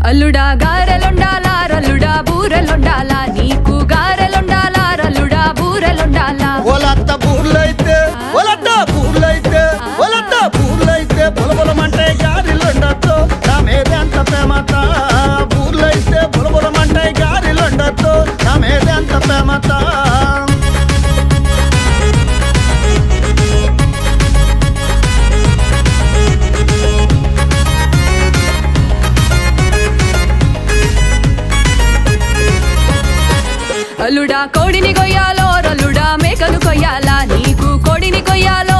అల్లుడా గారెలుండాలా రల్లుడా బూరెలుండాలా నీకు గారెలుండాలా రల్లుడా బూరెలుండాలా ఒలత్త బూర్లైతే బులబులమంటే గారిలుండొచ్చు నా మీద ఎంత ప్రేమత బూర్లైతే బులబులమంటే గారిలుండొచ్చు నా మీద ఎంత ప్రేమత అల్లుడా కోడిని కొయ్యాలో రల్లుడా మేకలు కొయ్యాలా నీకు కోడిని కొయ్యాలో